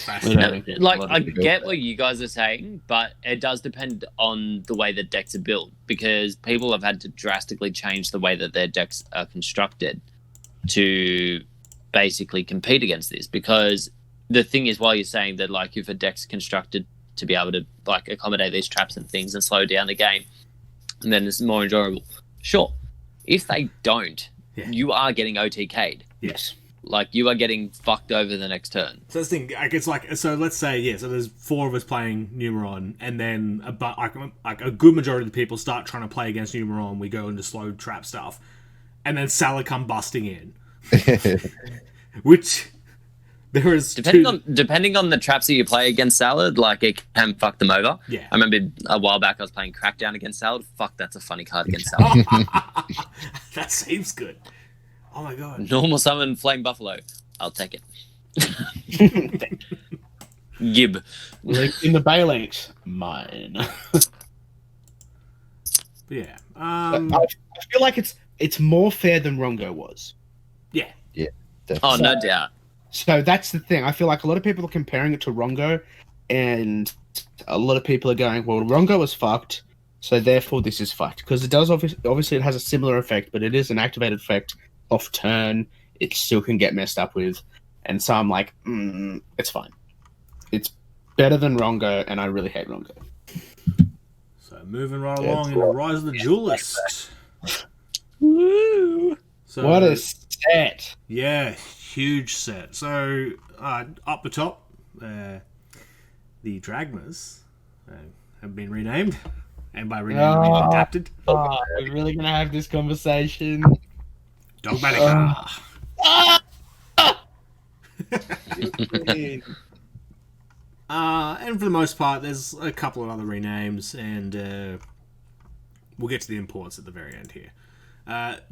B: I get what you guys are saying, but it does depend on the way that decks are built, because people have had to drastically change the way that their decks are constructed to basically compete against this. Because the thing is, while you're saying that, like, if a deck's constructed to be able to like accommodate these traps and things and slow down the game, and then it's more enjoyable. Sure, if they don't, you are getting OTK'd.
A: Yes.
B: Like, you are getting fucked over the next turn.
A: So that's the thing. Like, it's like, so let's say, so there's 4 of us playing Numeron, and then a good majority of the people start trying to play against Numeron. We go into slow trap stuff, and then Salah come busting in. Which, there is...
B: Depending on the traps that you play against Salad, like, it can fuck them over.
A: Yeah.
B: I remember a while back I was playing Crackdown against Salad. Fuck, that's a funny card against Salad.
A: That seems good. Oh my god.
B: Normal summon Flame Buffalo. I'll take it. Gib.
C: In the Baylinks. Mine.
A: Yeah.
C: I feel like it's more fair than Rongo was.
A: Yeah.
D: Yeah.
B: Definitely. Oh, no doubt.
C: So that's the thing. I feel like a lot of people are comparing it to Rongo, and a lot of people are going, well, Rongo was fucked, so therefore this is fucked. Because it does obviously it has a similar effect, but it is an activated effect off turn. It still can get messed up with. And so I'm like, it's fine. better than Rongo, and I really hate Rongo.
A: So moving right along in the Rise of the Duelist.
C: Woo!
A: So,
C: What a set!
A: Yeah, huge set. So up the top, the Dragmas have been renamed, and by renamed I mean adapted.
C: We're really gonna have this conversation.
A: Dogmatica. And for the most part, there's a couple of other renames, and we'll get to the imports at the very end here.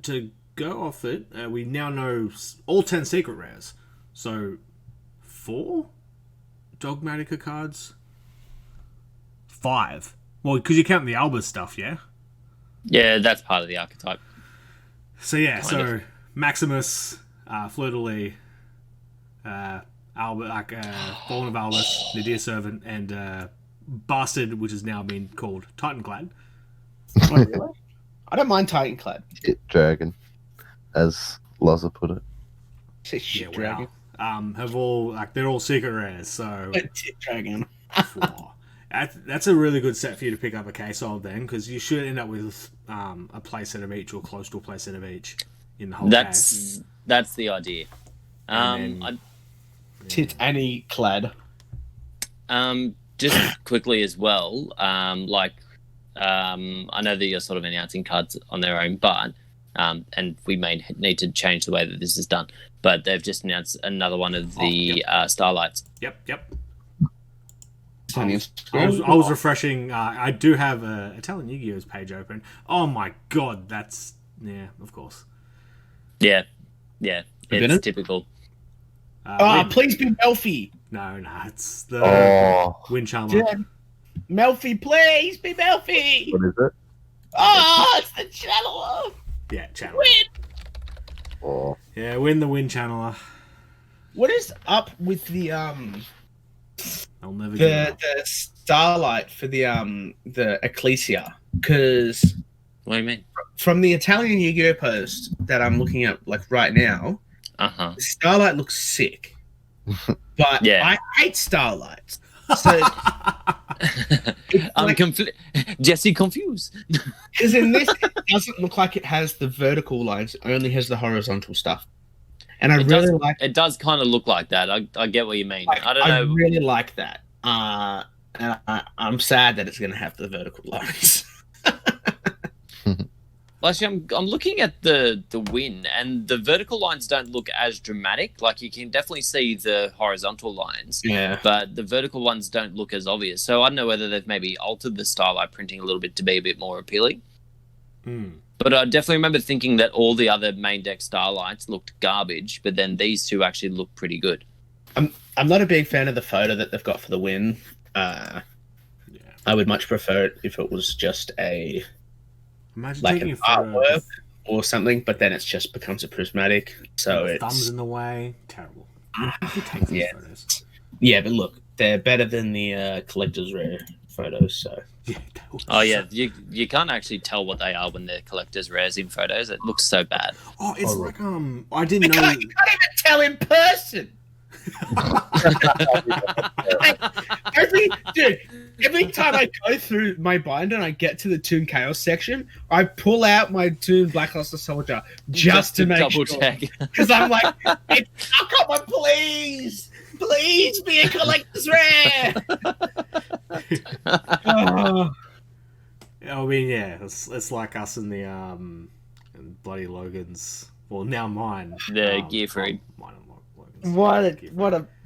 A: To go off it, we now know all 10 secret rares. So, 4 Dogmatica cards? 5. Well, because you count the Alba stuff, yeah?
B: Yeah, that's part of the archetype.
A: So, yeah, Maximus, Fleur-de-Lis, Fallen of Albus, Nadir Servant, and Bastard, which has now been called Titanclad.
C: Oh, really? I don't mind Titanclad.
D: Shit dragon, as Loza put it.
C: Shit dragon.
A: Wow. Have all they're all secret rares, so
C: Shit dragon.
A: That's a really good set for you to pick up a case of then, because you should end up with a playset of each or close to a playset of each in the whole case.
B: That's the idea.
C: Titanclad.
B: Just quickly as well, I know that you're sort of announcing cards on their own, but and we may need to change the way that this is done. But they've just announced another one of the Starlights.
A: Yep. I was refreshing. I do have Italian Yu-Gi-Oh's page open. Oh my god, that's of course.
B: Yeah, it's typical.
C: Please be Melfi.
A: No, it's the Wind Charmer.
C: Melfi, please be Melfi.
D: What is it?
C: It's the Channeler.
A: Yeah, Channeler.
D: Win. Oh.
A: Yeah, win the Wind Channeler.
C: What is up with the
A: I'll never get
C: the Starlight for the Ecclesia? Because
B: what do you mean?
C: From the Italian Yu-Gi-Oh post that I'm looking at right now, the Starlight looks sick. But I hate Starlights. So
B: I'm Jesse confused.
C: Because in this, it doesn't look like it has the vertical lines; it only has the horizontal stuff. And
B: it does kind of look like that. I get what you mean. I don't know.
C: I really like that. And I'm sad that it's going to have the vertical lines.
B: Actually, I'm looking at the win, and the vertical lines don't look as dramatic. Like, you can definitely see the horizontal lines, but the vertical ones don't look as obvious. So I don't know whether they've maybe altered the Starlight printing a little bit to be a bit more appealing. But I definitely remember thinking that all the other main deck Starlights looked garbage, but then these two actually look pretty good.
C: I'm not a big fan of the photo that they've got for the win. I would much prefer it if it was just an artwork or something, but then it just becomes a prismatic. So it's
A: thumbs in the way. Terrible.
C: Yeah, but look, they're better than the collector's rare photos. So
B: you can't actually tell what they are when they're collector's rares in photos. It looks so bad.
A: Oh, it's like I didn't know.
C: You can't even tell in person. Every time I go through my binder and I get to the Toon Chaos section, I pull out my Toon Blackluster Soldier just to make
B: double
C: sure.
B: check.
C: Because I'm like, come on, please be a collector's rare.
A: I mean, it's like us in the bloody Logan's. Well, now mine.
B: The Gear Freed.
A: Mine and
C: Logan's.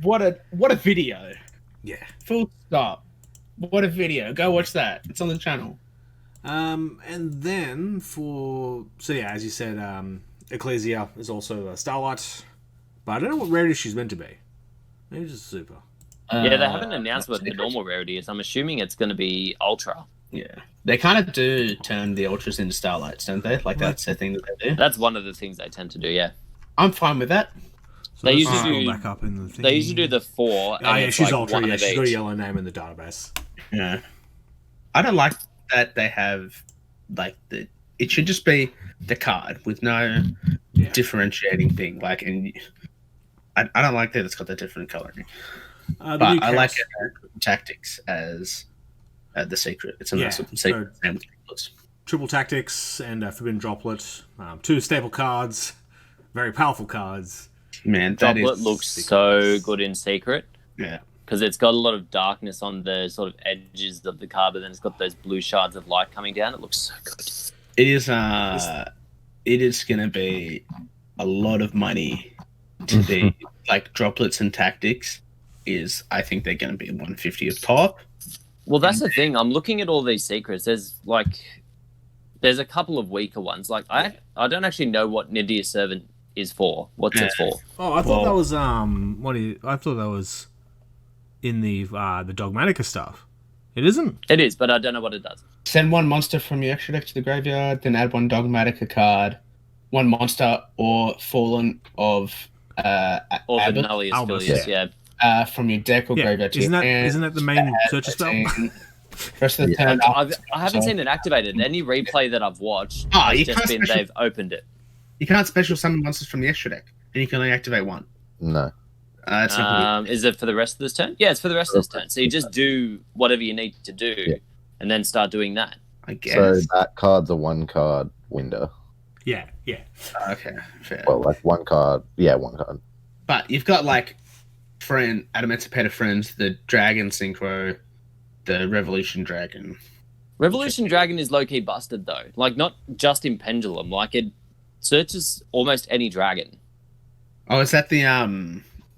C: What a video.
A: Yeah.
C: Full stop. What a video. Go watch that. It's on the channel.
A: And then as you said, Ecclesia is also a Starlight, but I don't know what rarity she's meant to be. Maybe just super.
B: They haven't announced what the normal rarity is. I'm assuming it's going to be Ultra.
C: Yeah. They kind of do turn the Ultras into Starlights, don't they? Like, that's the thing that they do.
B: That's one of the things they tend to do, yeah.
C: I'm fine with that.
A: So they usually do back up in the thing.
B: They usually do the 4.
A: She's Ultra. Yeah, she's got a yellow name in the database.
C: Yeah. I don't like that they have, it should just be the card with no differentiating thing. Like, and I don't like that it's got the different coloring. But I like it tactics as the secret. It's a nice looking secret.
A: So triple tactics and Forbidden Droplet, 2 staple cards, very powerful cards.
C: Man,
B: Droplet looks so good in secret.
C: Yeah.
B: Because it's got a lot of darkness on the sort of edges of the card, but then it's got those blue shards of light coming down. It looks so good.
C: It is. It is going to be a lot of money to be like droplets and tactics. I think they're going to be 150 a pop.
B: Well, that's the thing. I'm looking at all these secrets. There's a couple of weaker ones. Like I don't actually know what Nidia Servant is for. What's it for?
A: Oh, I thought that was I thought that was in the Dogmatica stuff. It isn't.
B: It is, but I don't know what it does.
C: Send 1 monster from your extra deck to the graveyard, then add 1 Dogmatica card, 1 monster or Fallen of
B: Or the Nullius Filius, yeah.
C: From your deck or graveyard.
A: Isn't that the main search spell?
C: Rest of the turn.
B: I haven't seen it activated. Any replay that I've watched has just been they've opened it.
C: You can't special summon monsters from the extra deck, and you can only activate 1.
D: No.
B: Is it for the rest of this turn? Yeah, it's for the rest of this turn. So you just do whatever you need to do, and then start doing that.
C: I guess.
D: So that card's a 1-card window.
A: Yeah.
C: Okay, fair.
D: Well, like 1 card. Yeah, 1 card.
C: But you've got like Adamantipator Friends, the Dragon Synchro, the Revolution Dragon.
B: Revolution Dragon is low-key busted, though. Like, not just in Pendulum. Like, it searches almost any dragon.
C: Oh, is that the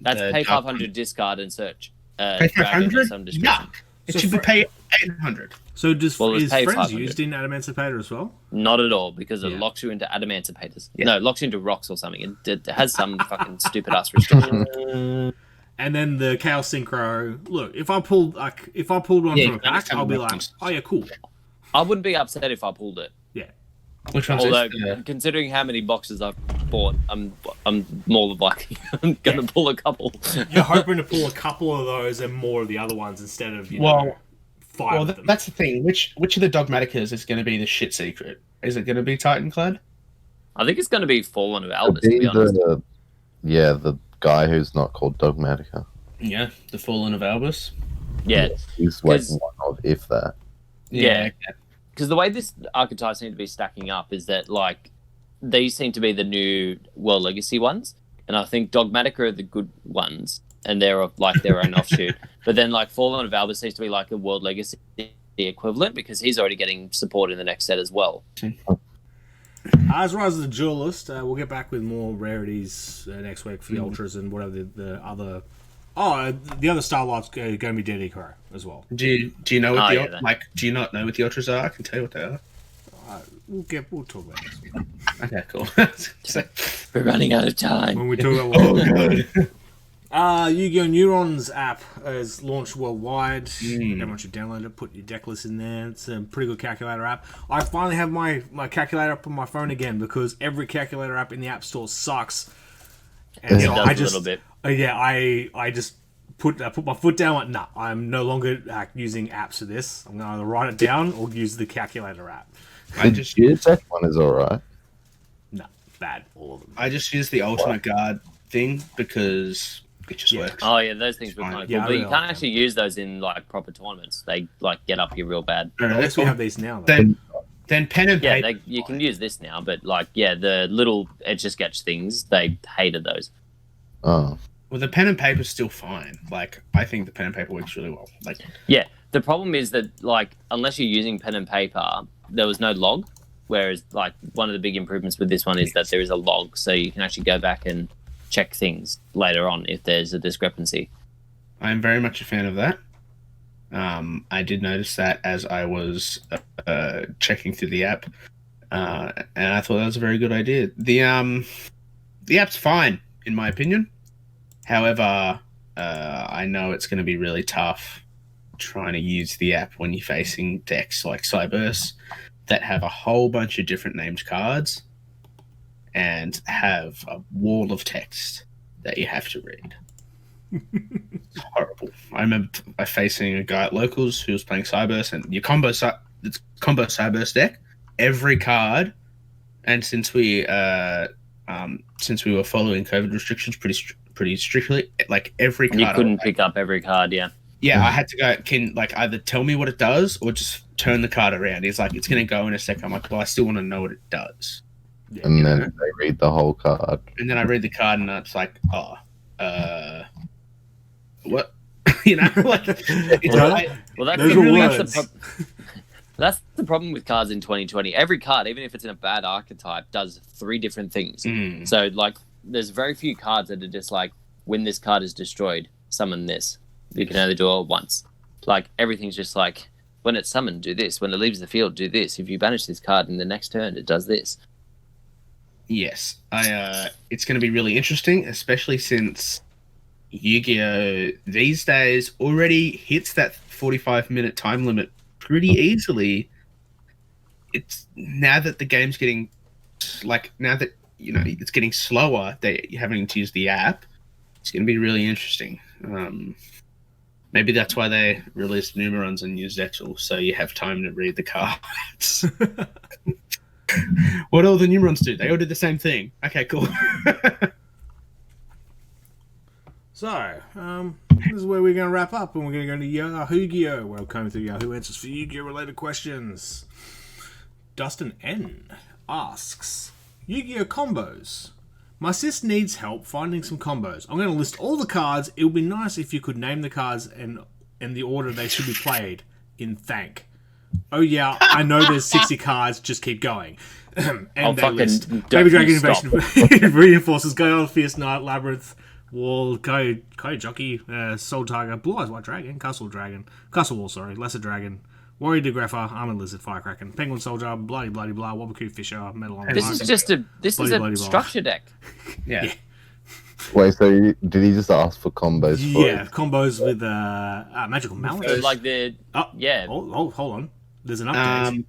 B: That's pay 500, discard, and search.
C: Pay 500? Yuck! It should be pay 800.
A: So is Friends
B: 500.
A: used in Adamantipator as well?
B: Not at all, because it locks you into Adamanticators. Yeah. No, it locks you into rocks or something. It has some fucking stupid-ass restriction.
A: And then the Chaos Synchro. Look, if I pulled one from a pack, I'll be like, oh yeah, cool.
B: I wouldn't be upset if I pulled it.
A: Yeah.
C: Which one's
B: Although, considering how many boxes I've bought, I'm more than likely I'm going to pull a couple.
A: You're hoping to pull a couple of those and more of the other ones instead of 5 of them.
C: That's the thing. Which of the Dogmaticas is going to be the shit secret? Is it going to be Titanclad?
B: I think it's going to be Fallen of Albus, to be honest.
D: The guy who's not called Dogmatica.
C: Yeah, the Fallen of Albus.
B: Yeah.
D: He's like one of, if that.
B: Yeah. Because the way this archetype seems to be stacking up is that, like, these seem to be the new World Legacy ones. And I think Dogmatica are the good ones. And they're like their own offshoot. But then, like, Fallen of Albus seems to be like a World Legacy equivalent because he's already getting support in the next set as well.
A: As Rise of the Duelist, we'll get back with more rarities next week for the Ultras and whatever the other... Oh, the other Starlight's going to be Dead Eco as well.
C: Do you know what do you not know what the Ultras are? I can tell you what they are.
A: We'll talk about this.
C: Okay, cool.
B: We're running out of time.
A: When we talk about Yu-Gi-Oh! Neurons app is launched worldwide. Everyone should download it, put your deck list in there. It's a pretty good calculator app. I finally have my calculator up on my phone again because every calculator app in the App Store sucks. And so I just, a little bit. I just put my foot down. Like, nah, I'm no longer using apps for this. I'm going to either write it down or use the calculator app.
D: Your deck one is alright.
A: No, bad. All of them.
C: I just use the Ultimate Guard thing because it just works.
B: Oh yeah, those things were kind of cool, but you can't actually use those in like proper tournaments. They like get up you real bad.
A: At least we have these now. Though.
C: Then pen and paper.
B: Yeah, you can use this now, but like the little Etch-a-Sketch things, they hated those.
D: Oh.
C: Well, the pen and paper's still fine. Like, I think the pen and paper works really well. Like,
B: yeah, the problem is that like unless you're using pen and paper, there was no log. Whereas like one of the big improvements with this one is that there is a log, so you can actually go back and check things later on if there's a discrepancy.
C: I'm very much a fan of that. I did notice that as I was checking through the app, and I thought that was a very good idea. The app's fine in my opinion. However, I know it's going to be really tough trying to use the app when you're facing decks like Cyberse that have a whole bunch of different named cards and have a wall of text that you have to read. It's horrible. I remember facing a guy at Locals who was playing Cyberse, and your combo Cyberse deck, every card, and since we were following COVID restrictions pretty strictly, like every card,
B: you couldn't pick up every card. Yeah,
C: Yeah, I had to go. Can like either tell me what it does or just turn the card around. He's like, it's going to go in a second. I'm like, well, I still want to know what it does.
D: And then they read the whole card.
C: And then I read the card, and it's like, what? You know, like,
B: that's the problem with cards in 2020. Every card, even if it's in a bad archetype, does 3 different things. So, like, there's very few cards that are just like, when this card is destroyed, summon this. You can only do it once. Like, everything's just like, when it's summoned, do this. When it leaves the field, do this. If you banish this card in the next turn, it does this.
C: Yes, it's going to be really interesting, especially since Yu-Gi-Oh! These days already hits that 45-minute time limit pretty easily. It's now that the game's getting it's getting slower, you're having to use the app. It's going to be really interesting. Maybe that's why they released Numerons and used Etzel, so you have time to read the cards. What all the Numerons do? They all do the same thing. Okay, cool.
A: So, this is where we're going to wrap up, and we're going to go to Yahoo-Gi-Oh! We're coming through Yahoo Answers for Yu-Gi-Oh! Related questions. Dustin N. asks, Yu-Gi-Oh! Combos. My sis needs help finding some combos. I'm going to list all the cards. It would be nice if you could name the cards and the order they should be played in thank. Oh yeah, I know there's 60 cards, just keep going. And they list Baby Dragon Invasion, Reinforcers, Gale, Fierce Knight, Labyrinth, Wall, Kai Jockey, Soul Tiger, Blue Eyes White Dragon, Castle Wall, Lesser Dragon, Warrior Degreffer, Armored Lizard, Firecracker, Penguin Soldier, Bloody blah, Wabaku Fisher, Metal on
B: This is just a structure deck.
C: Yeah.
D: Wait, so did he just ask for combos?
A: Combos with Magical Mallet.
B: So like
A: Hold on. There's an update.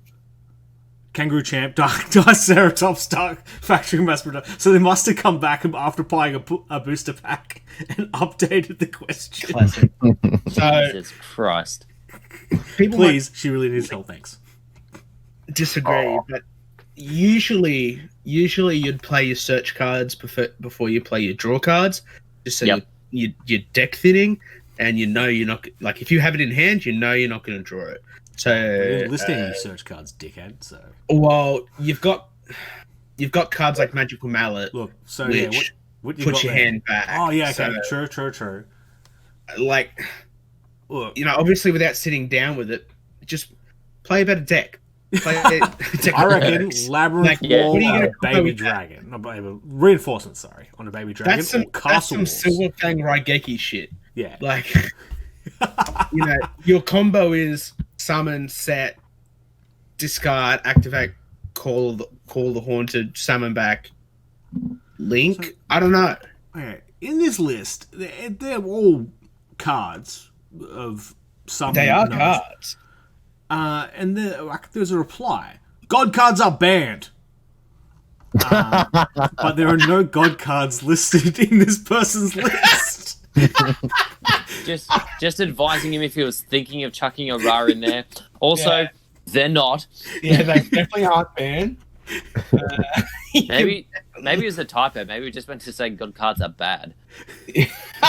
A: Kangaroo Champ, Diceratops, Dark Factory Mass Production. So they must have come back after buying a booster pack and updated the question.
C: Classic. So,
B: Jesus Christ.
A: Please, she really needs help, thanks.
C: Disagree, but usually you'd play your search cards before you play your draw cards, just so you're deck thinning, and you know you're not, like, if you have it in hand, you know you're not going to draw it. So
A: you're listing your search cards, dickhead. So
C: well, you've got cards like Magical Mallet.
A: Look, so
C: which
A: what
C: put your hand back.
A: Oh yeah, okay,
C: so,
A: true.
C: Like,
A: look,
C: obviously without sitting down with it, just play a better deck.
A: I reckon Labyrinth Wall, Baby Dragon, Reinforcement. Sorry, on a Baby Dragon or Castle
C: That's some Silver Fang Raigeki shit.
A: Yeah,
C: like. Your combo is summon, set, discard, activate, call the haunted, summon back, link. So, I don't know.
A: Okay, in this list, they're all cards of some.
C: They are cards.
A: And there's a reply. God cards are banned. But there are no God cards listed in this person's list.
B: just advising him if he was thinking of chucking a Ra in there. Also, they're not.
C: Yeah, they definitely aren't banned.
B: Maybe it was a typo. Maybe we just meant to say God cards are bad.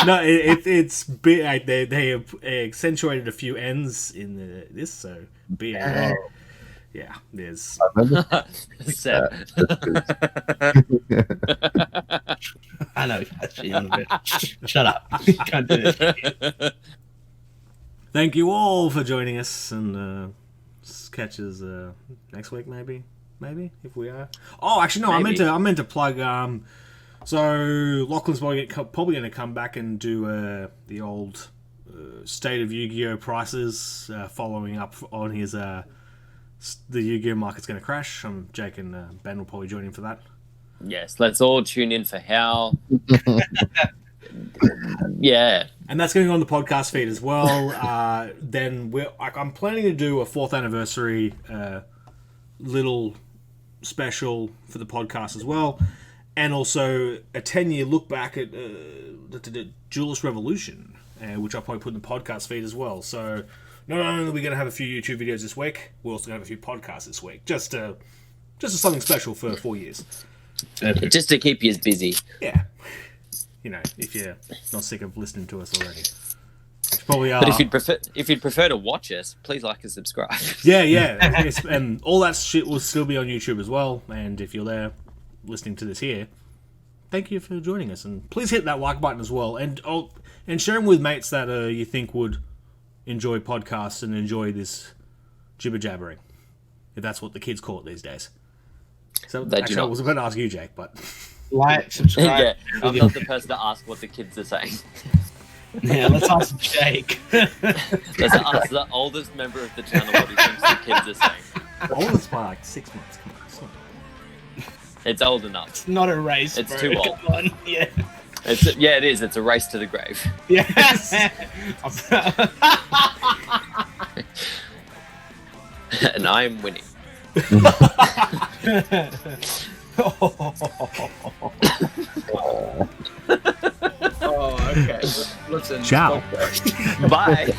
A: No, it's they have accentuated a few N's in this, so BA. Yeah, there's.
C: I know. Shut up. Can't do this.
A: Thank you all for joining us, and catch us next week, maybe if we are. Oh, actually, no. Maybe. I meant to plug. So Lachlan's probably going to come back and do the old State of Yu-Gi-Oh prices, following up on his. The Yu-Gi-Oh market's going to crash. Jake and Ben will probably join in for that.
B: Yes, let's all tune in for how. Yeah,
A: and that's going on the podcast feed as well. Then I'm planning to do a 4th anniversary little special for the podcast as well, and also a 10-year look back at the Duelist Revolution, which I'll probably put in the podcast feed as well. So. Not only are we going to have a few YouTube videos this week, we're also going to have a few podcasts this week. Just something special for 4 years.
B: Just to keep you busy.
A: Yeah. If you're not sick of listening to us already. Which probably
B: But if you'd prefer to watch us, please like and subscribe.
A: Yeah. Yes, and all that shit will still be on YouTube as well. And if you're there listening to this here, thank you for joining us. And please hit that like button as well. And share them with mates that you think would enjoy podcasts and enjoy this jibber jabbering, if that's what the kids call it these days. So actually, I was going to ask you, Jake, but
C: like, subscribe.
B: Yeah, I'm not the person to ask what the kids are saying.
C: Yeah, let's ask Jake.
B: Let's ask the oldest member of the channel what he thinks the kids are saying.
A: oldest by like 6 months. Come on, it's not...
B: It's old enough.
C: It's not a race.
B: It's
C: bro.
B: too old.
C: Come on. Yeah.
B: It is. It's a race to the grave.
C: Yes.
B: And I am winning.
C: Oh, okay. Listen.
A: Ciao.
B: Bye.